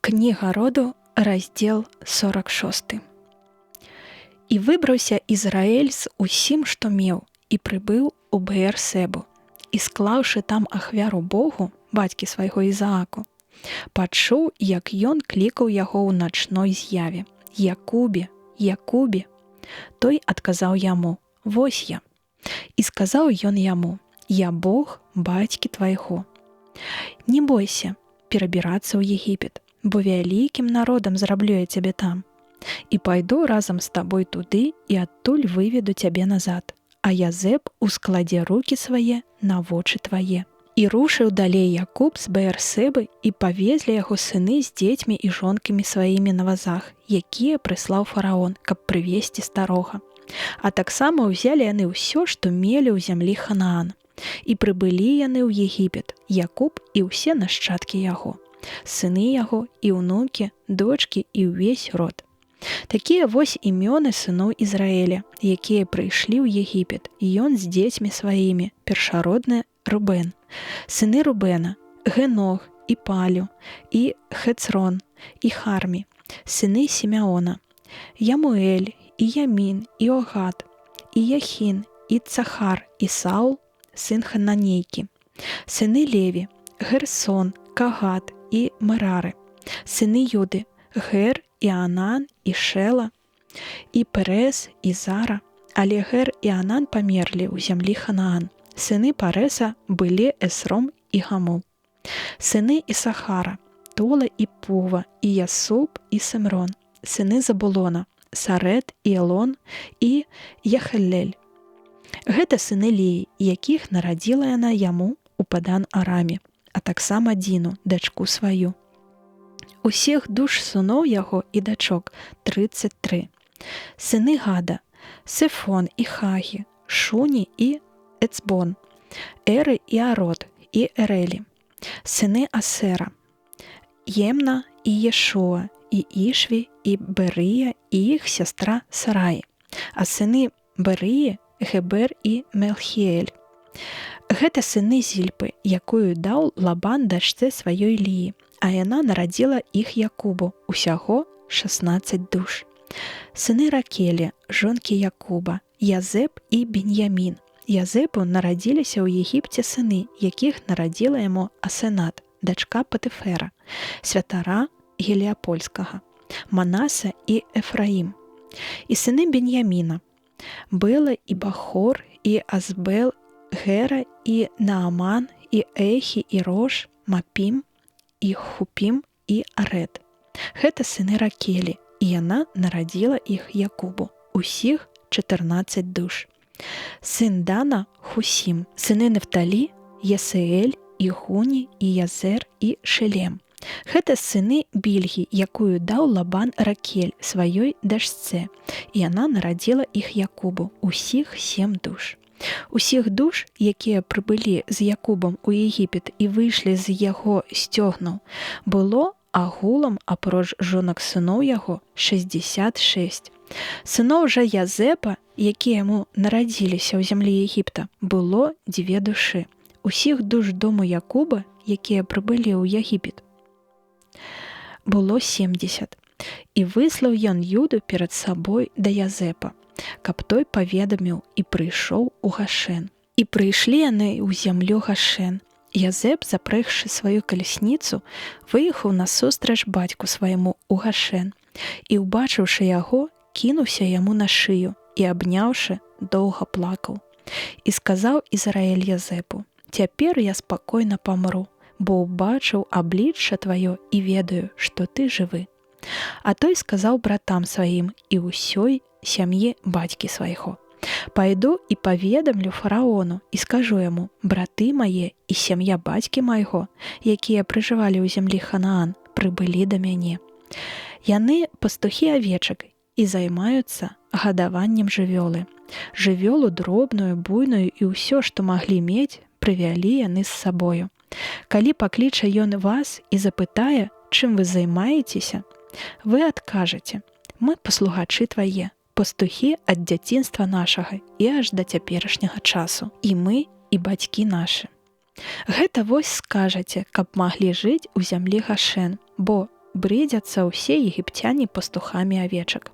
Кніга роду, раздзел 46. І выбраўся Ізраэль з усім, што меў, і прыбыў у Беэр-Себу, і склаўшы там ахвяру Богу, бацькі свайго Ізааку, пачуў, як ён клікаў яго ў начной з'яве: «Якубе, Якубе!» Той адказаў яму: «Вось я». І сказаў ён яму: «Я Бог бацькі твайго. Не бойся перабірацца ў Егіпет, бо вялікім народам зраблю я цябе там. І пайду разам з табой туды і адтуль выведу цябе назад, а Язэп ускладзе рукі свае на вочы твае». І рушыў далей Якуб з Беэр-Себы, і павезлі яго сыны з дзецьмі і жонкамі сваімі на вазах, якія прыслаў фараон, каб прывесці старога. А таксама ўзялі яны ўсё, што мелі ў зямлі Ханаан. І прыбылі яны ў Егіпет, Якуб і ўсе нашчадкі яго, сыны яго і ўнукі, дочкі і ўвесь род. Такія вось імёны сыноў Ізраэля, якія прыйшлі ў Егіпет, і ён з дзецьмі сваімі, першародны Рубен. Сыны Рубена: Генох, і Палю, і Хецрон, і Хармі. Сыны Сімеона: Ямуэль, і Ямін, і Огад, і Яхін, і Цахар, і Саул, сын Хананейкі. Сыны Леві: Герсон, Кагат і Мерари. Сыны Юды: Гер, і Анан, і Шела, і Перес, і Зара. Але Гер і Анан памерлі ў зямлі Ханаан. Сыны Пареса былі Эсром і Гамул. Сыны Ісахара: Тола і Пува, і Ясуб, і Симрон. Сыны Забулона: Сарет, і Елон, і Яхелель. Гэта сыны Леі, якіх нарадзіла яна яму у Падан-Араме, а таксама Дзіну, дачку сваю. Усіх душ сыноў яго і дачок 33. Сыны Гада: Сефон і Хагі, Шуні і Эцбон, Ери і Арод, і Ерелі. Сыны Асера: Ємна і Єшуа, і Ішві, і Берія, і іх сястра Сараї. А сыны Берії: Гебер і Мелхіель. Гэта сыны Зільпы, якую даў Лабан дачцэ сваёй Ліі, а яна нарадзіла іх Якубу, усяго 16 душ. Сыны Ракелі, жонкі Якуба: Язэп і Беньямін. Язэпу нарадзіліся ў Егіпце сыны, якіх нарадзіла яму Асенат, дачка Патыфера, святара Геліапольскага, Манаса і Ефраім. І сыны Беньяміна: Бела і Бахор, і Азбел, Гера і Нааман, і Ехі, і Рош, Мапім, і Хупім, і Аред. Гэта сыны Ракелі, і яна нарадзіла іх Якубу, усіх 14 душ. Сын Дана: Хусім. Сыны Нефталі: Єсеель, і Гуні, і Язер, і Шелем. Гэта сыны Більгі, якую даў Лабан Ракель сваёй дачцэ, і яна нарадзіла іх Якубу, усіх 7 душ. Усіх душ, якія прыбылі з Якубам у Егіпет і выйшлі з яго сцёгнаў, было агулам апроч жонак сыноў яго 66. Сыноў жа Язэпа, якія яму нарадзіліся ў зямлі Егіпта, было 2 душы. Усіх душ дому Якуба, якія прыбылі ў Егіпет, было 70. І выслаў ён Юду перад сабой да Язэпа, каб той паведаміў і прыйшоў у Гашэн. І прыйшлі яны ў зямлю Гашэн. Язэп, запрэгшы сваю калясніцу, выехаў насустрач бацьку свайму ў Гашэн, і, убачыўшы яго, кінуўся яму на шыю і, абняўшы, доўга плакаў. І сказаў Ізраэль Язэпу: «Цяпер я спакойна памру, бо ўбачыў аблічча тваё і ведаю, што ты жывы». А той сказаў братам сваім і ўсёй сям'і бацькі свайго: «Пайду і паведамлю фараону і скажу яму: браты мае і сям'я бацькі майго, якія пражывалі ў зямлі Ханаан, прыбылі да мяне. Яны пастухі авечак і займаюцца гадаваннем жывёлы. Жывёлу дробную, буйную і ўсё, што маглі мець, прывялі яны з сабою. Калі пакліча ён вас і запытае, чым вы займаецеся, вы адкажаце: мы паслугачы твае, пастухі ад дзяцінства нашага і аж да цяперашняга часу, і мы, і бацькі нашы. Гэта вось скажаце, каб маглі жыць у зямлі Гашэн, бо брыдзяцца ўсе егіпцяне пастухамі авечак.